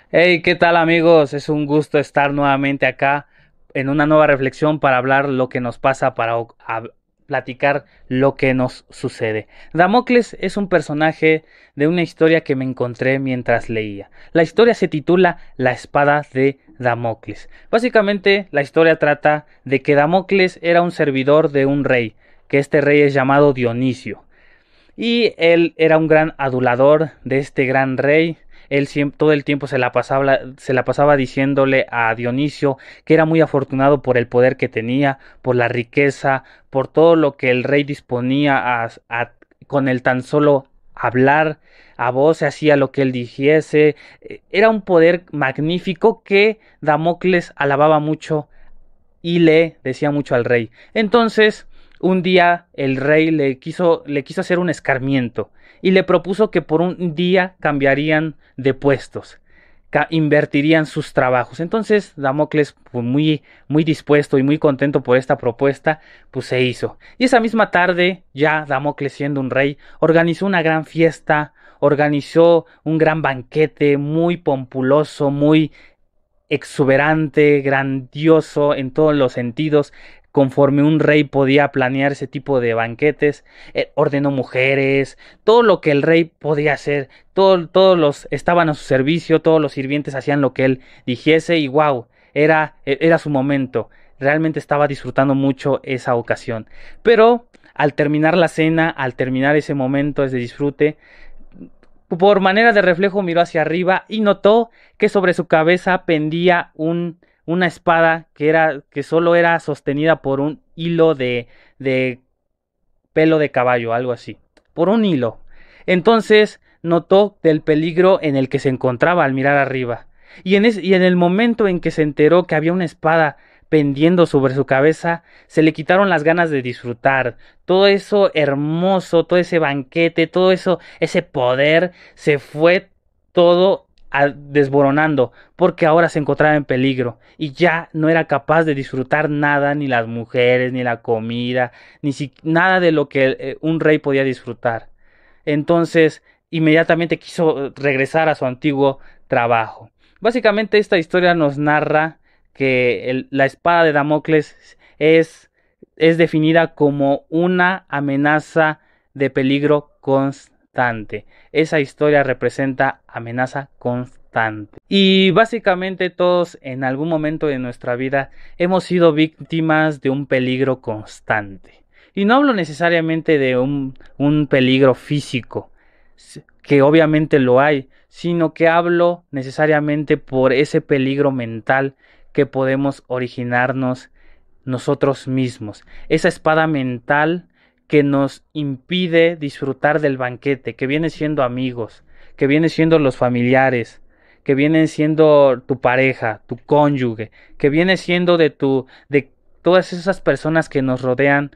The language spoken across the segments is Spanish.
Hey, ¿qué tal amigos? Es un gusto estar nuevamente acá en una nueva reflexión para hablar lo que nos pasa, platicar lo que nos sucede. Damocles es un personaje de una historia que me encontré mientras leía. La historia se titula La espada de Damocles. Básicamente la historia trata de que Damocles era un servidor de un rey, que este rey es llamado Dionisio. Y él era un gran adulador de este gran rey. Él todo el tiempo se la pasaba diciéndole a Dionisio que era muy afortunado por el poder que tenía, por la riqueza, por todo lo que el rey disponía con el tan solo hablar a voz, se hacía lo que él dijese. Era un poder magnífico que Damocles alababa mucho y le decía mucho al rey. Entonces, un día el rey le quiso hacer un escarmiento y le propuso que por un día cambiarían de puestos, invertirían sus trabajos. Entonces, Damocles, pues muy dispuesto y muy contento por esta propuesta, pues se hizo. Y esa misma tarde, ya Damocles siendo un rey, organizó una gran fiesta, organizó un gran banquete muy pompuloso, muy exuberante, grandioso en todos los sentidos, conforme un rey podía planear ese tipo de banquetes. Ordenó mujeres, todo lo que el rey podía hacer, todos los estaban a su servicio, todos los sirvientes hacían lo que él dijese y wow, era su momento. Realmente estaba disfrutando mucho esa ocasión. Pero al terminar la cena, al terminar ese momento de disfrute, por manera de reflejo miró hacia arriba y notó que sobre su cabeza pendía una espada que solo era sostenida por un hilo de pelo de caballo, algo así, por un hilo. Entonces notó del peligro en el que se encontraba al mirar arriba. Y en el momento en que se enteró que había una espada pendiendo sobre su cabeza, se le quitaron las ganas de disfrutar. Todo eso hermoso, todo ese banquete, todo eso, ese poder, se fue todo desboronando, porque ahora se encontraba en peligro y ya no era capaz de disfrutar nada, ni las mujeres, ni la comida, nada de lo que un rey podía disfrutar. Entonces, inmediatamente quiso regresar a su antiguo trabajo. Básicamente esta historia nos narra que la espada de Damocles es definida como una amenaza de peligro constante. Esa historia representa amenaza constante. Y básicamente todos en algún momento de nuestra vida hemos sido víctimas de un peligro constante. Y no hablo necesariamente de un peligro físico, que obviamente lo hay, sino que hablo necesariamente por ese peligro mental que podemos originarnos nosotros mismos. Esa espada mental que nos impide disfrutar del banquete, que viene siendo amigos, que viene siendo los familiares, que viene siendo tu pareja, tu cónyuge, que viene siendo de todas esas personas que nos rodean.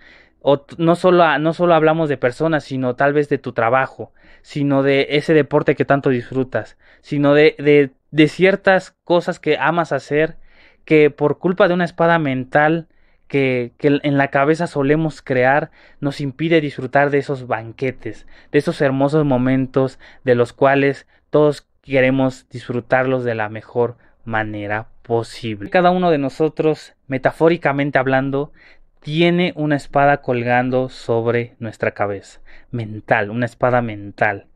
No solo hablamos de personas, sino tal vez de tu trabajo, sino de ese deporte que tanto disfrutas, sino de ciertas cosas que amas hacer, que por culpa de una espada mental que en la cabeza solemos crear, nos impide disfrutar de esos banquetes, de esos hermosos momentos de los cuales todos queremos disfrutarlos de la mejor manera posible. Cada uno de nosotros, metafóricamente hablando, tiene una espada colgando sobre nuestra cabeza, mental, una espada mental,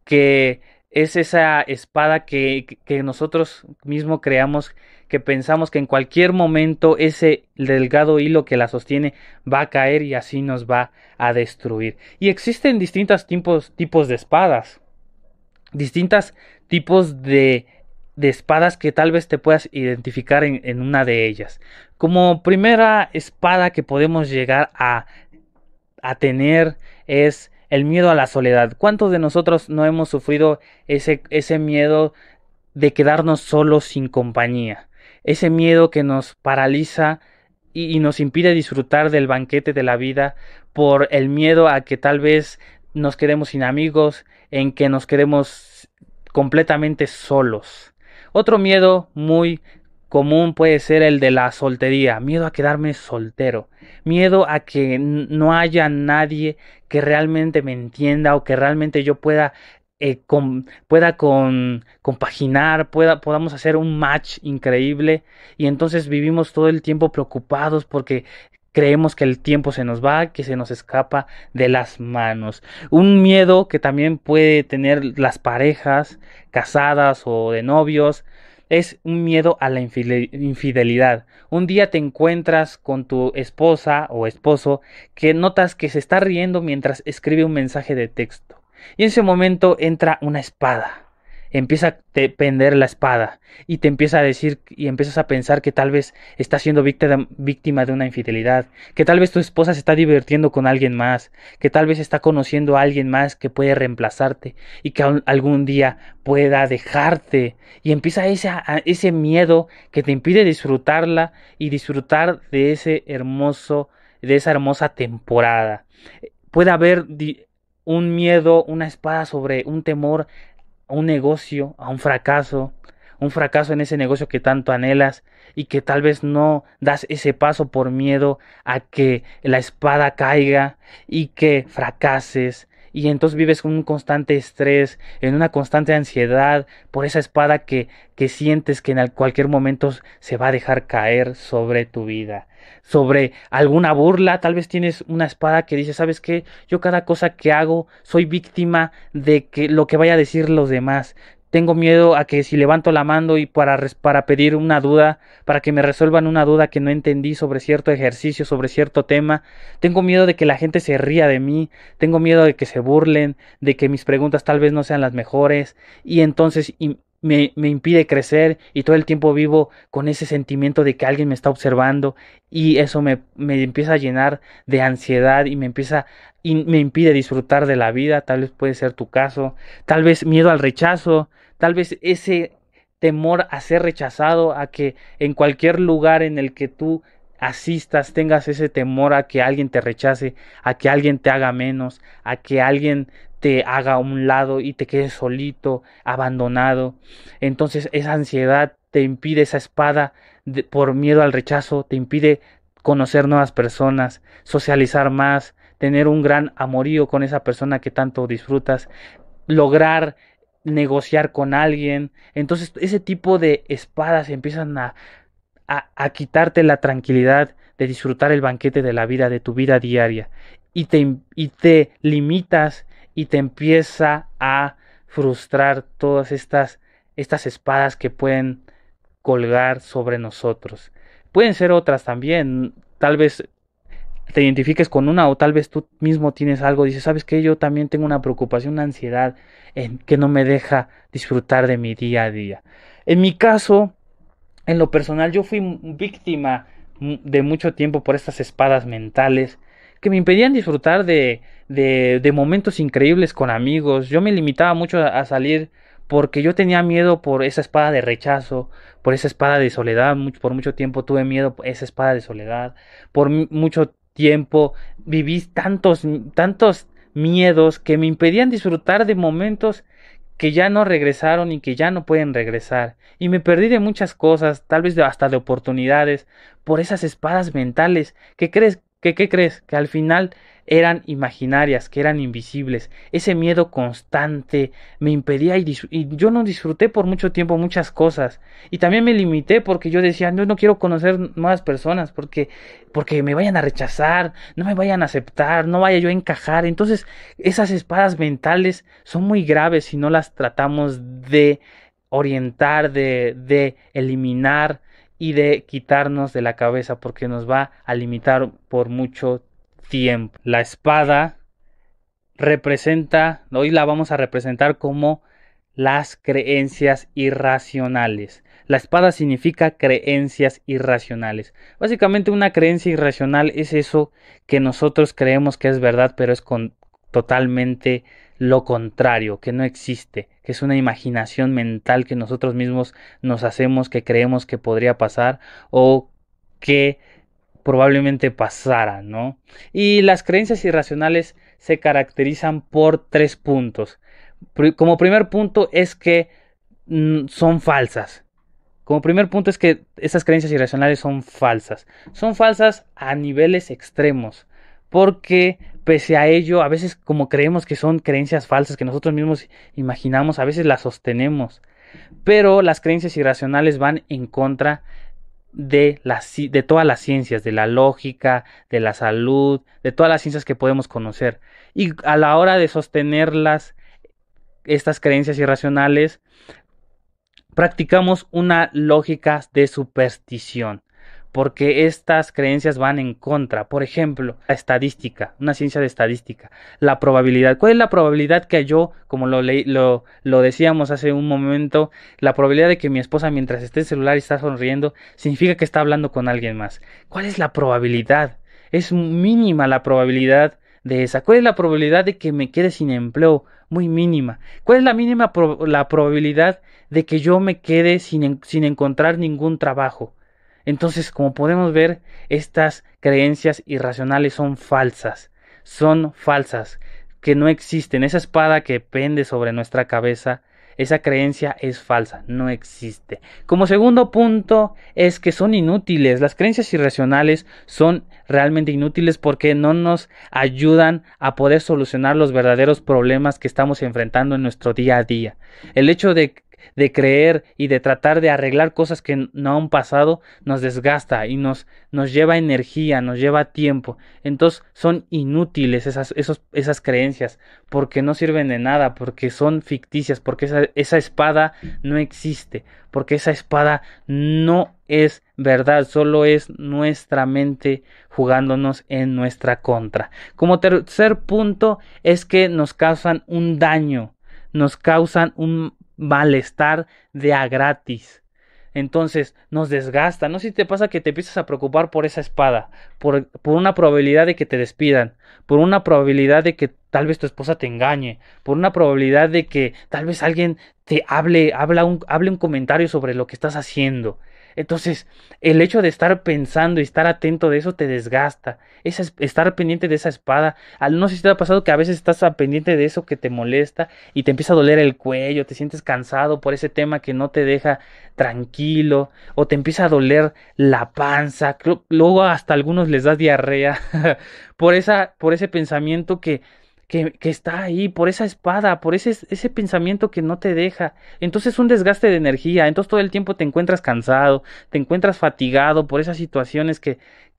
que es esa espada que nosotros mismos creamos, que pensamos que en cualquier momento ese delgado hilo que la sostiene va a caer y así nos va a destruir. Y existen distintos tipos de espadas, distintos tipos de espadas que tal vez te puedas identificar en una de ellas. Como primera espada que podemos llegar a tener es el miedo a la soledad. ¿Cuántos de nosotros no hemos sufrido ese miedo de quedarnos solos sin compañía? Ese miedo que nos paraliza y nos impide disfrutar del banquete de la vida por el miedo a que tal vez nos quedemos sin amigos, en que nos quedemos completamente solos. Otro miedo muy común puede ser el de la soltería, miedo a quedarme soltero, miedo a que no haya nadie que realmente me entienda o que realmente yo pueda compaginar, podamos hacer un match increíble, y entonces vivimos todo el tiempo preocupados porque creemos que el tiempo se nos va, que se nos escapa de las manos. Un miedo que también puede tener las parejas casadas o de novios es un miedo a la infidelidad. Un día te encuentras con tu esposa o esposo que notas que se está riendo mientras escribe un mensaje de texto. Y en ese momento entra una espada. Empieza a pender la espada y te empieza a decir y empiezas a pensar que tal vez estás siendo víctima de una infidelidad, que tal vez tu esposa se está divirtiendo con alguien más, que tal vez está conociendo a alguien más que puede reemplazarte y que algún día pueda dejarte, y empieza ese miedo que te impide disfrutarla y disfrutar de de esa hermosa temporada. Puede haber un miedo, una espada sobre un temor a un negocio, a un fracaso en ese negocio que tanto anhelas y que tal vez no das ese paso por miedo a que la espada caiga y que fracases. Y entonces vives con un constante estrés, en una constante ansiedad por esa espada que sientes que en cualquier momento se va a dejar caer sobre tu vida. Sobre alguna burla, tal vez tienes una espada que dice, ¿sabes qué? Yo cada cosa que hago soy víctima de que lo que vaya a decir los demás. Tengo miedo a que si levanto la mano y para pedir una duda, para que me resuelvan una duda que no entendí sobre cierto ejercicio, sobre cierto tema, tengo miedo de que la gente se ría de mí, tengo miedo de que se burlen, de que mis preguntas tal vez no sean las mejores, y entonces me impide crecer, y todo el tiempo vivo con ese sentimiento de que alguien me está observando, y eso me empieza a llenar de ansiedad y me impide disfrutar de la vida. Tal vez puede ser tu caso, tal vez miedo al rechazo, tal vez ese temor a ser rechazado, a que en cualquier lugar en el que tú asistas tengas ese temor a que alguien te rechace, a que alguien te haga menos, a que alguien te haga a un lado y te quedes solito, abandonado. Entonces esa ansiedad te impide, esa espada por miedo al rechazo, te impide conocer nuevas personas, socializar más, tener un gran amorío con esa persona que tanto disfrutas, lograr negociar con alguien. Entonces ese tipo de espadas empiezan a quitarte la tranquilidad de disfrutar el banquete de la vida, de tu vida diaria, y te limitas y te empieza a frustrar todas estas espadas que pueden colgar sobre nosotros. Pueden ser otras también, tal vez te identifiques con una, o tal vez tú mismo tienes algo, dices, ¿sabes qué? Yo también tengo una preocupación, una ansiedad que no me deja disfrutar de mi día a día. En mi caso, en lo personal, yo fui víctima de mucho tiempo por estas espadas mentales que me impedían disfrutar de momentos increíbles con amigos. Yo me limitaba mucho a salir porque yo tenía miedo por esa espada de rechazo, por esa espada de soledad. Por mucho tiempo tuve miedo por esa espada de soledad. Por mucho tiempo viví tantos miedos que me impedían disfrutar de momentos que ya no regresaron y que ya no pueden regresar. Y me perdí de muchas cosas, tal vez hasta de oportunidades, por esas espadas mentales. ¿Qué crees? Que al final eran imaginarias, que eran invisibles. Ese miedo constante me impedía y yo no disfruté por mucho tiempo muchas cosas. Y también me limité porque yo decía, no quiero conocer nuevas personas porque me vayan a rechazar, no me vayan a aceptar, no vaya yo a encajar. Entonces, esas espadas mentales son muy graves si no las tratamos de orientar, de eliminar y de quitarnos de la cabeza, porque nos va a limitar por mucho tiempo. La espada hoy la vamos a representar como las creencias irracionales. La espada significa creencias irracionales. Básicamente una creencia irracional es eso que nosotros creemos que es verdad, pero es totalmente lo contrario, que no existe, que es una imaginación mental que nosotros mismos nos hacemos, que creemos que podría pasar o que probablemente pasara, ¿no? Y las creencias irracionales se caracterizan por 3 puntos. Como primer punto es que son falsas. Como primer punto es que esas creencias irracionales son falsas. Son falsas a niveles extremos. Porque pese a ello, a veces como creemos que son creencias falsas que nosotros mismos imaginamos, a veces las sostenemos. Pero las creencias irracionales van en contra de todas las ciencias, de la lógica, de la salud, de todas las ciencias que podemos conocer. Y a la hora de sostenerlas, estas creencias irracionales, practicamos una lógica de superstición, porque estas creencias van en contra. Por ejemplo, la estadística, una ciencia de estadística, la probabilidad. ¿Cuál es la probabilidad que yo, como lo decíamos hace un momento, la probabilidad de que mi esposa mientras esté en el celular y está sonriendo, significa que está hablando con alguien más? ¿Cuál es la probabilidad? Es mínima la probabilidad de esa. ¿Cuál es la probabilidad de que me quede sin empleo? Muy mínima. ¿Cuál es la mínima la probabilidad de que yo me quede sin encontrar ningún trabajo? Entonces, como podemos ver, estas creencias irracionales son falsas, que no existen. Esa espada que pende sobre nuestra cabeza, esa creencia es falsa, no existe. Como segundo punto es que son inútiles. Las creencias irracionales son realmente inútiles porque no nos ayudan a poder solucionar los verdaderos problemas que estamos enfrentando en nuestro día a día. El hecho de creer y de tratar de arreglar cosas que no han pasado nos desgasta y nos lleva energía, nos lleva tiempo. Entonces son inútiles esas creencias porque no sirven de nada, porque son ficticias, porque esa espada no existe, porque esa espada no es verdad, solo es nuestra mente jugándonos en nuestra contra. Como tercer punto es que nos causan un daño, nos causan un malestar de a gratis. Entonces nos desgasta. No sé si te pasa que te empiezas a preocupar por esa espada, por una probabilidad de que te despidan, por una probabilidad de que tal vez tu esposa te engañe, por una probabilidad de que tal vez alguien te hable un comentario sobre lo que estás haciendo. Entonces, el hecho de estar pensando y estar atento de eso te desgasta. Estar pendiente de esa espada. No sé si te ha pasado que a veces estás pendiente de eso que te molesta y te empieza a doler el cuello, te sientes cansado por ese tema que no te deja tranquilo, o te empieza a doler la panza. Luego hasta a algunos les da diarrea por ese pensamiento que está ahí, por esa espada, por ese pensamiento que no te deja. Entonces un desgaste de energía, entonces todo el tiempo te encuentras cansado, te encuentras fatigado por esas situaciones que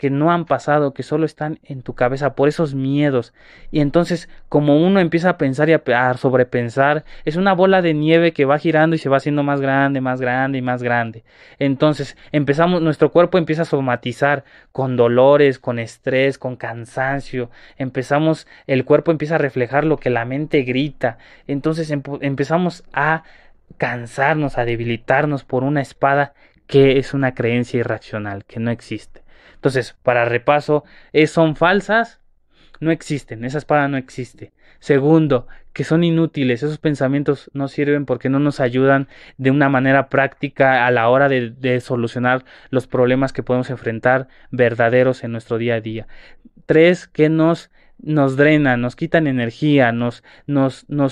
no han pasado, que solo están en tu cabeza, por esos miedos. Y entonces como uno empieza a pensar y a sobrepensar, es una bola de nieve que va girando y se va haciendo más grande, más grande y más grande. Entonces nuestro cuerpo empieza a somatizar con dolores, con estrés, con cansancio. El cuerpo empieza a reflejar lo que la mente grita. Entonces empezamos a cansarnos, a debilitarnos por una espada que es una creencia irracional, que no existe. Entonces, para repaso, son falsas, no existen, esa espada no existe. Segundo, que son inútiles, esos pensamientos no sirven porque no nos ayudan de una manera práctica a la hora de solucionar los problemas que podemos enfrentar verdaderos en nuestro día a día. Tres, que nos drenan, nos quitan energía, nos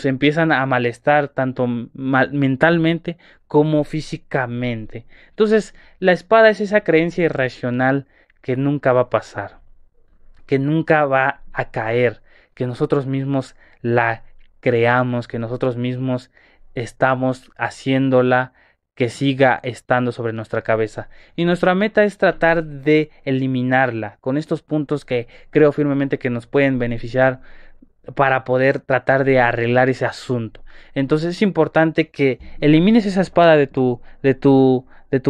empiezan a malestar tanto mentalmente como físicamente. Entonces, la espada es esa creencia irracional que nunca va a pasar, que nunca va a caer, que nosotros mismos la creamos, que nosotros mismos estamos haciéndola que siga estando sobre nuestra cabeza. Y nuestra meta es tratar de eliminarla con estos puntos que creo firmemente que nos pueden beneficiar para poder tratar de arreglar ese asunto. Entonces es importante que elimines esa espada de tu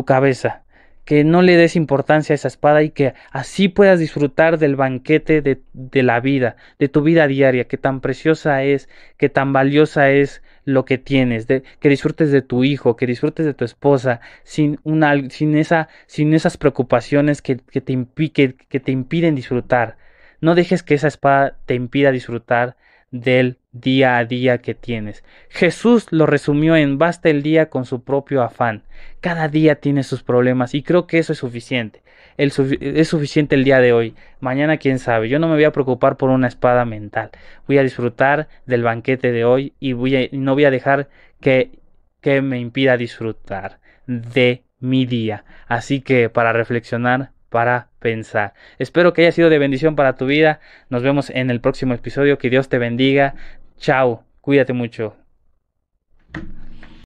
cabeza, que no le des importancia a esa espada y que así puedas disfrutar del banquete de la vida, de tu vida diaria, que tan preciosa es, que tan valiosa es lo que tienes, que disfrutes de tu hijo, que disfrutes de tu esposa, sin esas preocupaciones que te impiden disfrutar. No dejes que esa espada te impida disfrutar del día a día que tienes. Jesús lo resumió en basta el día con su propio afán. Cada día tiene sus problemas y creo que eso es suficiente. Es suficiente el día de hoy. Mañana quién sabe. Yo no me voy a preocupar por una espada mental. Voy a disfrutar del banquete de hoy y no voy a dejar que me impida disfrutar de mi día. Así que para reflexionar, para pensar. Espero que haya sido de bendición para tu vida. Nos vemos en el próximo episodio. Que Dios te bendiga. Chao. Cuídate mucho.